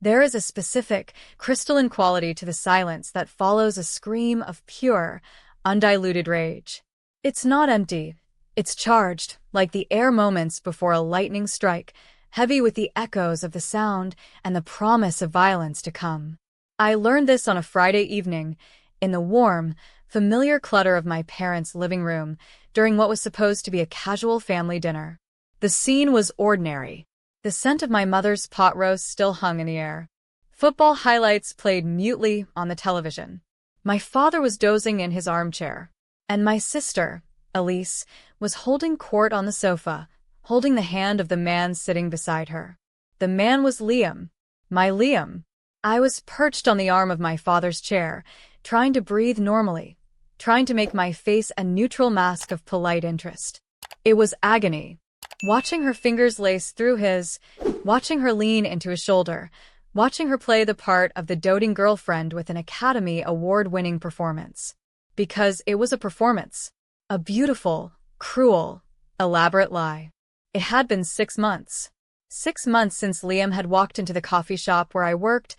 There is a specific, crystalline quality to the silence that follows a scream of pure, undiluted rage. It's not empty. It's charged, like the air moments before a lightning strike, heavy with the echoes of the sound and the promise of violence to come. I learned this on a Friday evening, in the warm, familiar clutter of my parents' living room, during what was supposed to be a casual family dinner. The scene was ordinary. The scent of my mother's pot roast still hung in the air. Football highlights played mutely on the television. My father was dozing in his armchair, and my sister, Elise, was holding court on the sofa, holding the hand of the man sitting beside her. The man was Liam. My Liam. I was perched on the arm of my father's chair, trying to breathe normally, trying to make my face a neutral mask of polite interest. It was agony. Watching her fingers lace through his, watching her lean into his shoulder, watching her play the part of the doting girlfriend with an Academy Award-winning performance. Because it was a performance. A beautiful, cruel, elaborate lie. It had been 6 months. 6 months since Liam had walked into the coffee shop where I worked,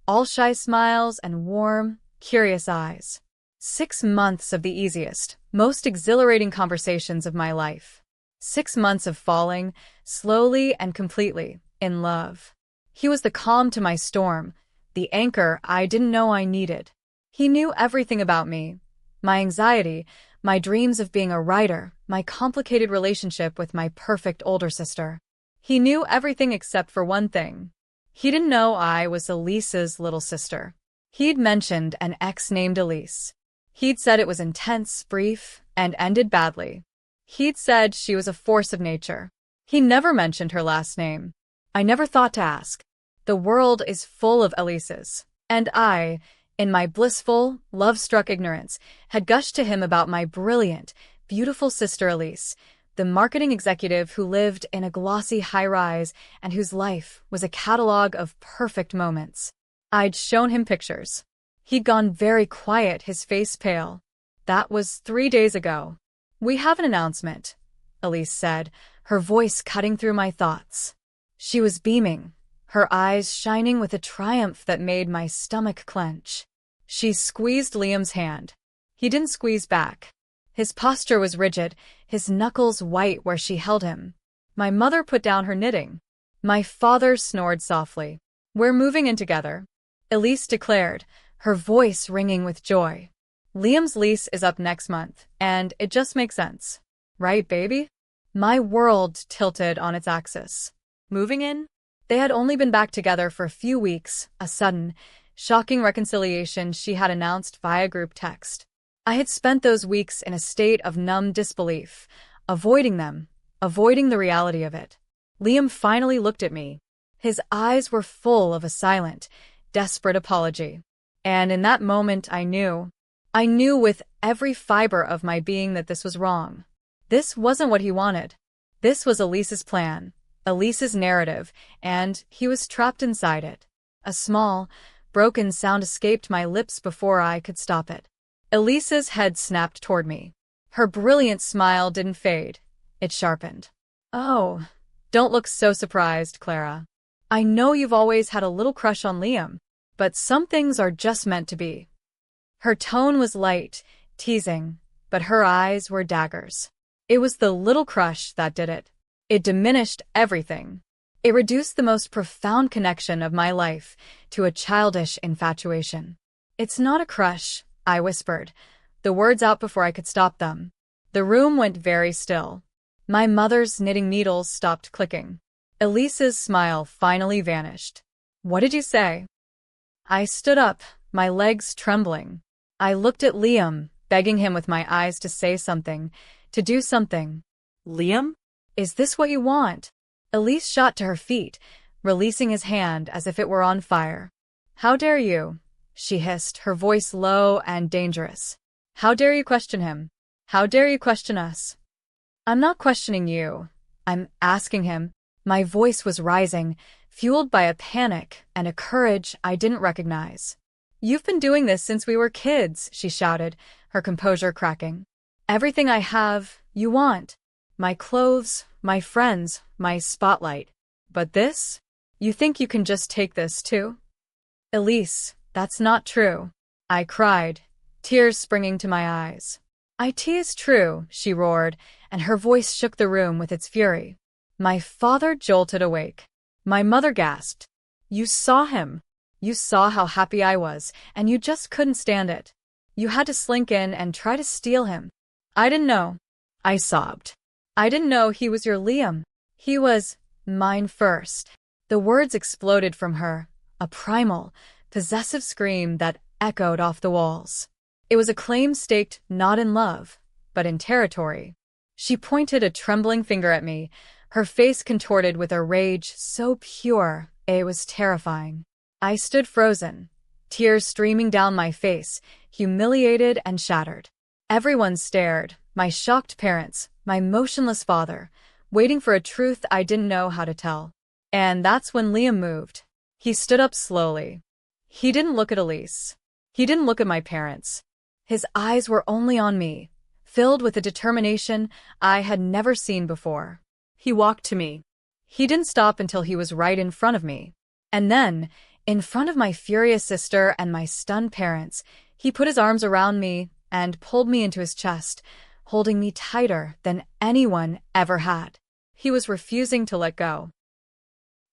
all shy smiles and warm, curious eyes. 6 months of the easiest, most exhilarating conversations of my life. 6 months of falling, slowly and completely, in love. He was the calm to my storm, the anchor I didn't know I needed. He knew everything about me. My anxiety, my dreams of being a writer, my complicated relationship with my perfect older sister. He knew everything except for one thing. He didn't know I was Elise's little sister. He'd mentioned an ex named Elise. He'd said it was intense, brief, and ended badly. He'd said she was a force of nature. He never mentioned her last name. I never thought to ask. The world is full of Elises, and I, in my blissful, love-struck ignorance, had gushed to him about my brilliant, beautiful sister Elise, the marketing executive who lived in a glossy high-rise and whose life was a catalog of perfect moments. I'd shown him pictures. He'd gone very quiet, his face pale. That was 3 days ago. "We have an announcement," Elise said, her voice cutting through my thoughts. She was beaming, her eyes shining with a triumph that made my stomach clench. She squeezed Liam's hand. He didn't squeeze back. His posture was rigid, his knuckles white where she held him. My mother put down her knitting. My father snored softly. "We're moving in together," Elise declared, her voice ringing with joy. "Liam's lease is up next month, and it just makes sense. Right, baby?" My world tilted on its axis. Moving in? They had only been back together for a few weeks, a sudden, shocking reconciliation she had announced via group text. I had spent those weeks in a state of numb disbelief, avoiding them, avoiding the reality of it. Liam finally looked at me. His eyes were full of a silent, desperate apology. And in that moment I knew with every fiber of my being that this was wrong. This wasn't what he wanted. This was Elise's plan, Elise's narrative, and he was trapped inside it. A small, broken sound escaped my lips before I could stop it. Elise's head snapped toward me. Her brilliant smile didn't fade. It sharpened. "Oh, don't look so surprised, Clara. I know you've always had a little crush on Liam, but some things are just meant to be." Her tone was light, teasing, but her eyes were daggers. It was the little crush that did it. It diminished everything. It reduced the most profound connection of my life to a childish infatuation. "It's not a crush," I whispered, the words out before I could stop them. The room went very still. My mother's knitting needles stopped clicking. Elise's smile finally vanished. "What did you say?" I stood up, my legs trembling. I looked at Liam, begging him with my eyes to say something, to do something. "Liam? Is this what you want?" Elise shot to her feet, releasing his hand as if it were on fire. "How dare you?" she hissed, her voice low and dangerous. "How dare you question him? How dare you question us?" "I'm not questioning you. I'm asking him." My voice was rising, fueled by a panic and a courage I didn't recognize. "You've been doing this since we were kids," she shouted, her composure cracking. "Everything I have, you want. My clothes, my friends, my spotlight. But this? You think you can just take this too? Elise, that's not true. I cried, tears springing to my eyes. It is true, she roared, and her voice shook the room with its fury. My father jolted awake. My mother gasped. You saw him. You saw how happy I was, and you just couldn't stand it. You had to slink in and try to steal him. I didn't know. I sobbed. I didn't know he was your Liam. He was mine first. The words exploded from her, a primal, possessive scream that echoed off the walls. It was a claim staked not in love, but in territory. She pointed a trembling finger at me, her face contorted with a rage so pure it was terrifying. I stood frozen, tears streaming down my face, humiliated and shattered. Everyone stared, my shocked parents, my motionless father, waiting for a truth I didn't know how to tell. And that's when Liam moved. He stood up slowly. He didn't look at Elise. He didn't look at my parents. His eyes were only on me, filled with a determination I had never seen before. He walked to me. He didn't stop until he was right in front of me. And then, in front of my furious sister and my stunned parents, he put his arms around me and pulled me into his chest, holding me tighter than anyone ever had. He was refusing to let go.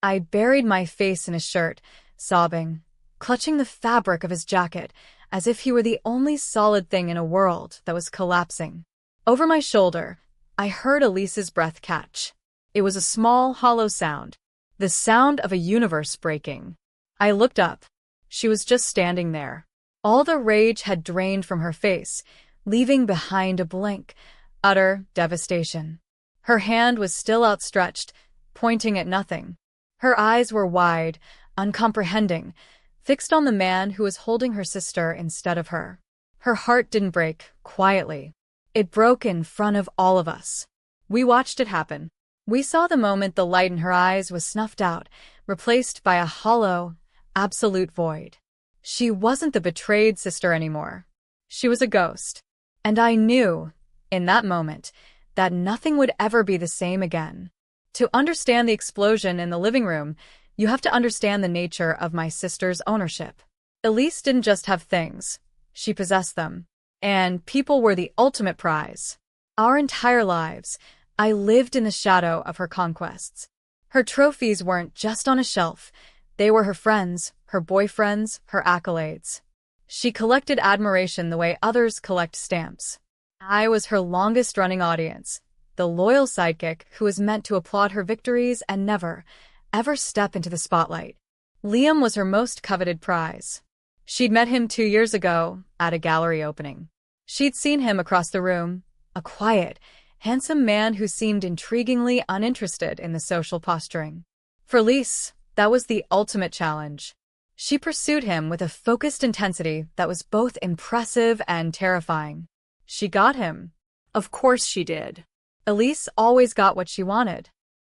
I buried my face in his shirt, sobbing, clutching the fabric of his jacket, as if he were the only solid thing in a world that was collapsing. Over my shoulder, I heard Elise's breath catch. It was a small, hollow sound, the sound of a universe breaking. I looked up. She was just standing there. All the rage had drained from her face, leaving behind a blank, utter devastation. Her hand was still outstretched, pointing at nothing. Her eyes were wide, uncomprehending, fixed on the man who was holding her sister instead of her. Her heart didn't break, quietly. It broke in front of all of us. We watched it happen. We saw the moment the light in her eyes was snuffed out, replaced by a hollow, absolute void. She wasn't the betrayed sister anymore. She was a ghost. And I knew, in that moment, that nothing would ever be the same again. To understand the explosion in the living room, you have to understand the nature of my sister's ownership. Elise didn't just have things. She possessed them. And people were the ultimate prize. Our entire lives, I lived in the shadow of her conquests. Her trophies weren't just on a shelf. They were her friends, her boyfriends, her accolades. She collected admiration the way others collect stamps. I was her longest-running audience, the loyal sidekick who was meant to applaud her victories and never, ever step into the spotlight. Liam was her most coveted prize. She'd met him 2 years ago at a gallery opening. She'd seen him across the room, a quiet, handsome man who seemed intriguingly uninterested in the social posturing. For Elise, that was the ultimate challenge. She pursued him with a focused intensity that was both impressive and terrifying. She got him. Of course she did. Elise always got what she wanted.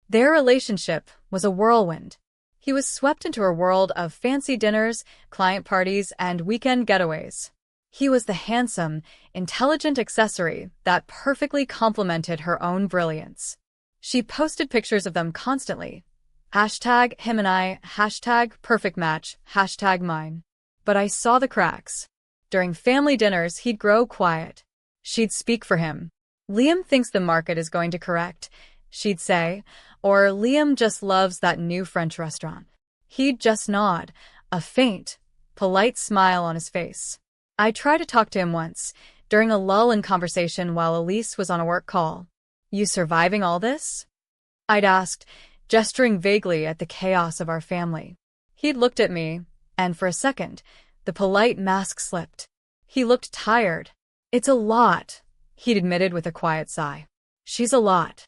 Their relationship was a whirlwind. He was swept into her world of fancy dinners, client parties, and weekend getaways. He was the handsome, intelligent accessory that perfectly complemented her own brilliance. She posted pictures of them constantly. Hashtag him and I, hashtag perfect match, hashtag mine. But I saw the cracks. During family dinners, he'd grow quiet. She'd speak for him. Liam thinks the market is going to correct, she'd say, or Liam just loves that new French restaurant. He'd just nod, a faint, polite smile on his face. I tried to talk to him once, during a lull in conversation while Elise was on a work call. You surviving all this? I'd asked, gesturing vaguely at the chaos of our family. He'd looked at me, and for a second, the polite mask slipped. He looked tired. It's a lot, he'd admitted with a quiet sigh. She's a lot.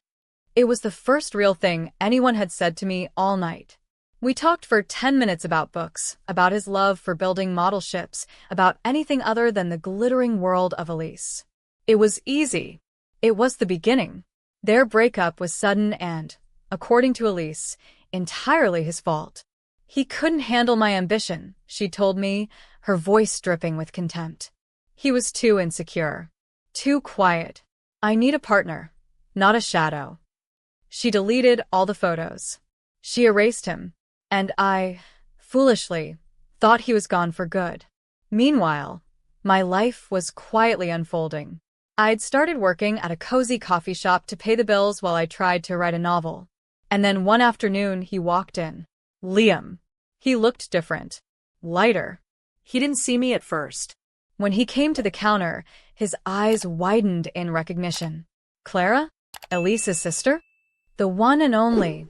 It was the first real thing anyone had said to me all night. We talked for 10 minutes about books, about his love for building model ships, about anything other than the glittering world of Elise. It was easy. It was the beginning. Their breakup was sudden and, according to Elise, entirely his fault. He couldn't handle my ambition, she told me, her voice dripping with contempt. He was too insecure. Too quiet. I need a partner, not a shadow. She deleted all the photos. She erased him. And I, foolishly, thought he was gone for good. Meanwhile, my life was quietly unfolding. I'd started working at a cozy coffee shop to pay the bills while I tried to write a novel. And then one afternoon he walked in. Liam. He looked different. Lighter. He didn't see me at first. When he came to the counter, his eyes widened in recognition. Clara? Elise's sister? The one and only,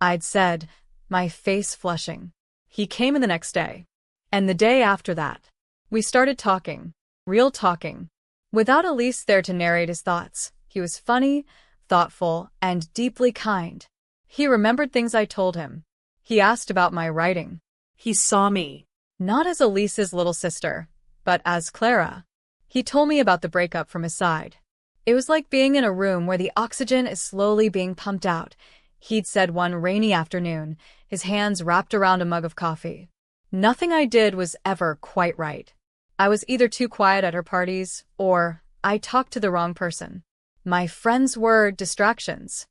I'd said, my face flushing. He came in the next day. And the day after that. We started talking. Real talking. Without Elise there to narrate his thoughts. He was funny, thoughtful, and deeply kind. He remembered things I told him. He asked about my writing. He saw me. Not as Elise's little sister, but as Clara. He told me about the breakup from his side. It was like being in a room where the oxygen is slowly being pumped out, he'd said one rainy afternoon, his hands wrapped around a mug of coffee. Nothing I did was ever quite right. I was either too quiet at her parties, or I talked to the wrong person. My friends were distractions.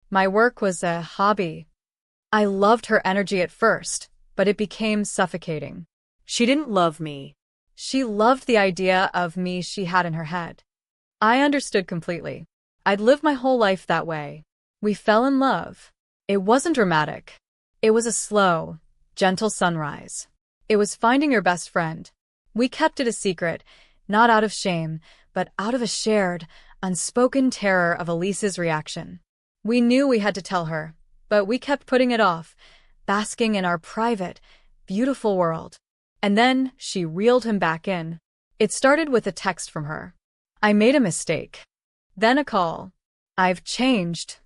My work was a hobby. I loved her energy at first, but it became suffocating. She didn't love me. She loved the idea of me she had in her head. I understood completely. I'd lived my whole life that way. We fell in love. It wasn't dramatic. It was a slow, gentle sunrise. It was finding your best friend. We kept it a secret, not out of shame, but out of a shared, unspoken terror of Elise's reaction. We knew we had to tell her, but we kept putting it off, basking in our private, beautiful world. And then she reeled him back in. It started with a text from her. I made a mistake. Then a call. I've changed.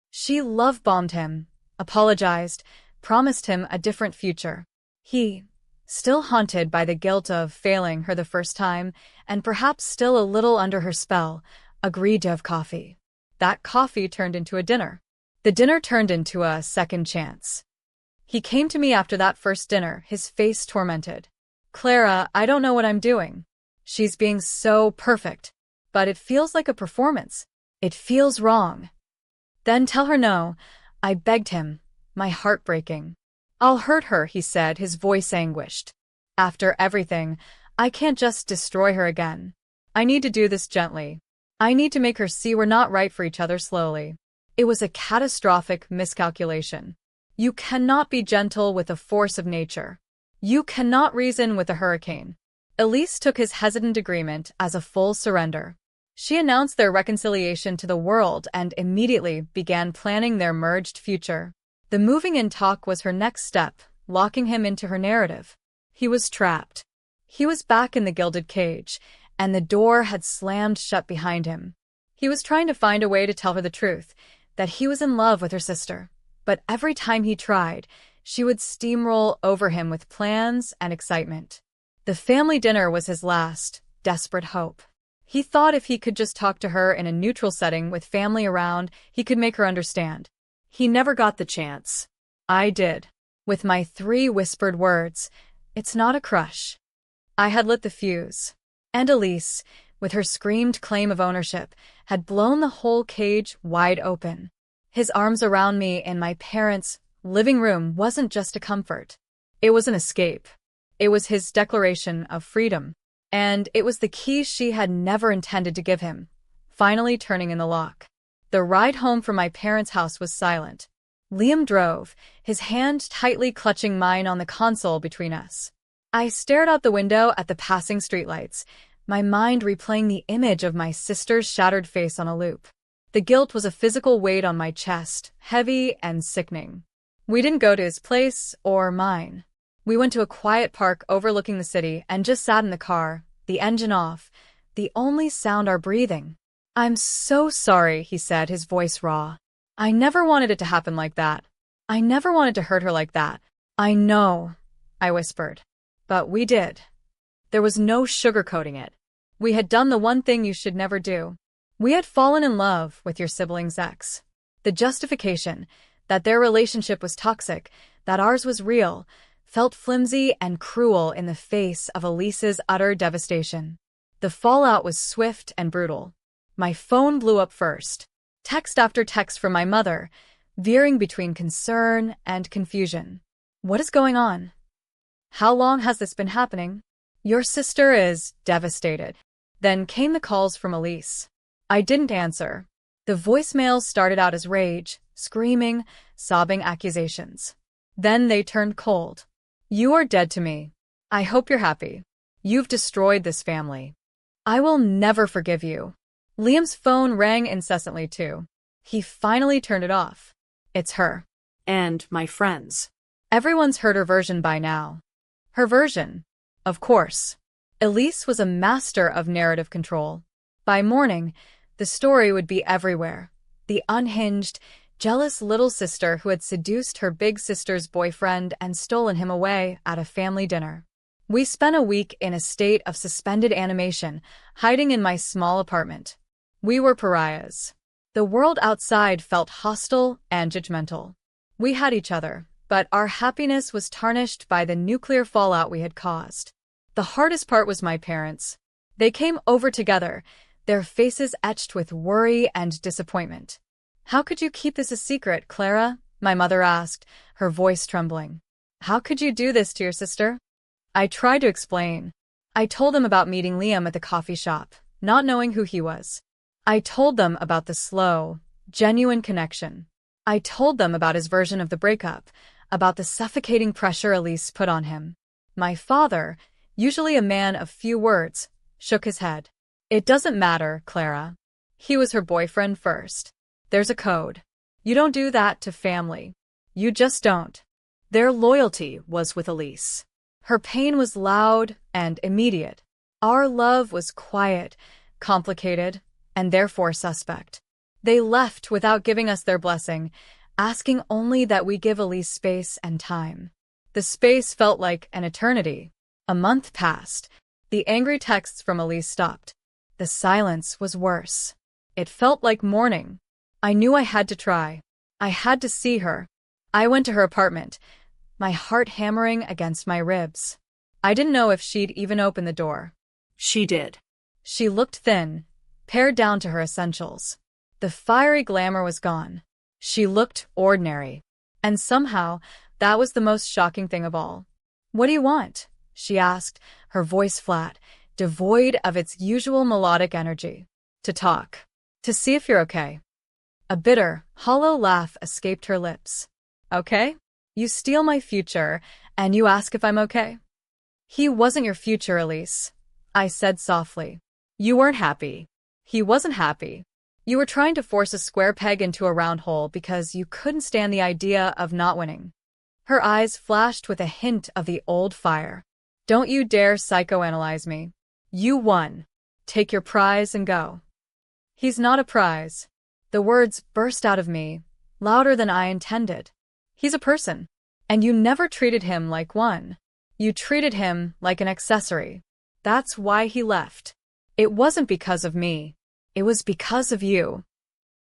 She love-bombed him, apologized, promised him a different future. He, still haunted by the guilt of failing her the first time, and perhaps still a little under her spell, agreed to have coffee. That coffee turned into a dinner. The dinner turned into a second chance. He came to me after that first dinner, his face tormented. Clara, I don't know what I'm doing. She's being so perfect. But it feels like a performance. It feels wrong. Then tell her no, I begged him, my heart breaking. I'll hurt her, he said, his voice anguished. After everything, I can't just destroy her again. I need to do this gently. I need to make her see we're not right for each other slowly. It was a catastrophic miscalculation. You cannot be gentle with the force of nature. You cannot reason with a hurricane. Elise took his hesitant agreement as a full surrender. She announced their reconciliation to the world and immediately began planning their merged future. The moving-in talk was her next step, locking him into her narrative. He was trapped. He was back in the gilded cage, and the door had slammed shut behind him. He was trying to find a way to tell her the truth, that he was in love with her sister. But every time he tried, she would steamroll over him with plans and excitement. The family dinner was his last, desperate hope. He thought if he could just talk to her in a neutral setting with family around, he could make her understand. He never got the chance. I did. With my 3 whispered words, it's not a crush. I had lit the fuse. And Elise, with her screamed claim of ownership, had blown the whole cage wide open. His arms around me in my parents' living room wasn't just a comfort. It was an escape. It was his declaration of freedom. And it was the key she had never intended to give him, finally turning in the lock. The ride home from my parents' house was silent. Liam drove, his hand tightly clutching mine on the console between us. I stared out the window at the passing streetlights, my mind replaying the image of my sister's shattered face on a loop. The guilt was a physical weight on my chest, heavy and sickening. We didn't go to his place or mine. We went to a quiet park overlooking the city and just sat in the car, the engine off, the only sound our breathing. I'm so sorry, he said, his voice raw. I never wanted it to happen like that. I never wanted to hurt her like that. I know, I whispered. But we did. There was no sugarcoating it. We had done the one thing you should never do. We had fallen in love with your sibling's ex. The justification, that their relationship was toxic, that ours was real, felt flimsy and cruel in the face of Elise's utter devastation. The fallout was swift and brutal. My phone blew up first. Text after text from my mother, veering between concern and confusion. What is going on? How long has this been happening? Your sister is devastated. Then came the calls from Elise. I didn't answer. The voicemails started out as rage, screaming, sobbing accusations. Then they turned cold. You are dead to me. I hope you're happy. You've destroyed this family. I will never forgive you. Liam's phone rang incessantly too. He finally turned it off. It's her. And my friends. Everyone's heard her version by now. Her version. Of course. Elise was a master of narrative control. By morning, the story would be everywhere. The unhinged, jealous little sister who had seduced her big sister's boyfriend and stolen him away at a family dinner. We spent a week in a state of suspended animation, hiding in my small apartment. We were pariahs. The world outside felt hostile and judgmental. We had each other, but our happiness was tarnished by the nuclear fallout we had caused. The hardest part was my parents. They came over together, their faces etched with worry and disappointment. How could you keep this a secret, Clara? My mother asked, her voice trembling. How could you do this to your sister? I tried to explain. I told them about meeting Liam at the coffee shop, not knowing who he was. I told them about the slow, genuine connection. I told them about his version of the breakup, about the suffocating pressure Elise put on him. My father, usually a man of few words, shook his head. It doesn't matter, Clara. He was her boyfriend first. There's a code. You don't do that to family. You just don't. Their loyalty was with Elise. Her pain was loud and immediate. Our love was quiet, complicated, and therefore suspect. They left without giving us their blessing, asking only that we give Elise space and time. The space felt like an eternity. A month passed. The angry texts from Elise stopped. The silence was worse. It felt like mourning. I knew I had to try. I had to see her. I went to her apartment, my heart hammering against my ribs. I didn't know if she'd even open the door. She did. She looked thin, pared down to her essentials. The fiery glamour was gone. She looked ordinary. And somehow, that was the most shocking thing of all. What do you want? She asked, her voice flat, devoid of its usual melodic energy. To talk. To see if you're okay. A bitter, hollow laugh escaped her lips. Okay? You steal my future, and you ask if I'm okay? He wasn't your future, Elise, I said softly. You weren't happy. He wasn't happy. You were trying to force a square peg into a round hole because you couldn't stand the idea of not winning. Her eyes flashed with a hint of the old fire. Don't you dare psychoanalyze me. You won. Take your prize and go. He's not a prize. The words burst out of me, louder than I intended. He's a person. And you never treated him like one. You treated him like an accessory. That's why he left. It wasn't because of me. It was because of you.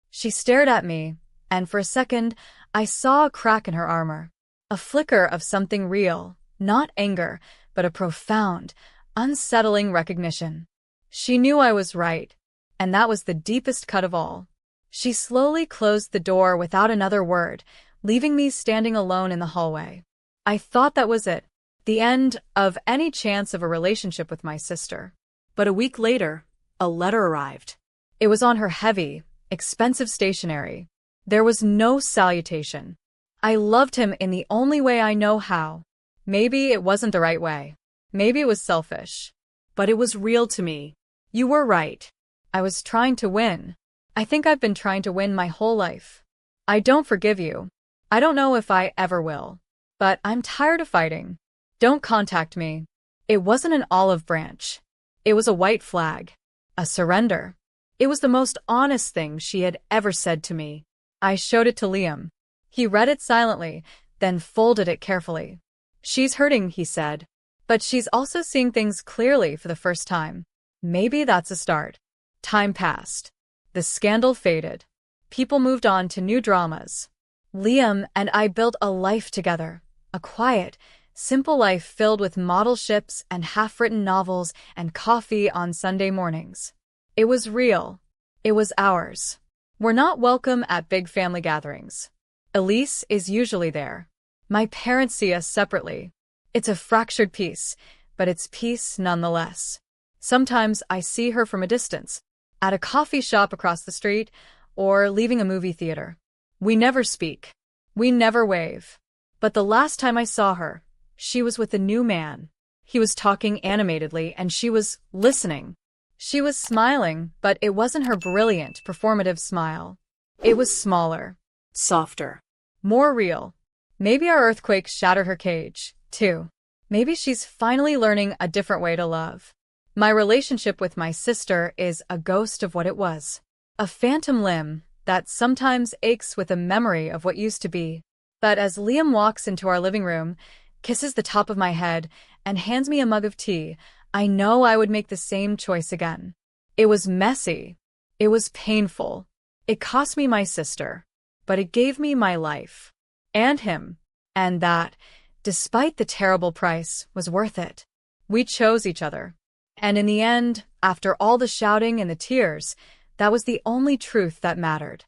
She stared at me, and for a second, I saw a crack in her armor. A flicker of something real, not anger, but a profound, unsettling recognition. She knew I was right, and that was the deepest cut of all. She slowly closed the door without another word, leaving me standing alone in the hallway. I thought that was it, the end of any chance of a relationship with my sister. But a week later, a letter arrived. It was on her heavy, expensive stationery. There was no salutation. I loved him in the only way I know how. Maybe it wasn't the right way. Maybe it was selfish. But it was real to me. You were right. I was trying to win. I think I've been trying to win my whole life. I don't forgive you. I don't know if I ever will. But I'm tired of fighting. Don't contact me. It wasn't an olive branch. It was a white flag. A surrender. It was the most honest thing she had ever said to me. I showed it to Liam. He read it silently, then folded it carefully. She's hurting, he said. But she's also seeing things clearly for the first time. Maybe that's a start. Time passed. The scandal faded. People moved on to new dramas. Liam and I built a life together. A quiet, simple life filled with model ships and half-written novels and coffee on Sunday mornings. It was real. It was ours. We're not welcome at big family gatherings. Elise is usually there. My parents see us separately. It's a fractured piece, but it's peace nonetheless. Sometimes I see her from a distance, at a coffee shop across the street, or leaving a movie theater. We never speak. We never wave. But the last time I saw her, she was with a new man. He was talking animatedly, and she was listening. She was smiling, but it wasn't her brilliant, performative smile. It was smaller, Softer. more real. Maybe our earthquake shattered her cage, too. Maybe she's finally learning a different way to love. My relationship with my sister is a ghost of what it was. A phantom limb that sometimes aches with a memory of what used to be. But as Liam walks into our living room, kisses the top of my head, and hands me a mug of tea, I know I would make the same choice again. It was messy. It was painful. It cost me my sister. But it gave me my life. And him. And that, despite the terrible price, was worth it. We chose each other. And in the end, after all the shouting and the tears, that was the only truth that mattered.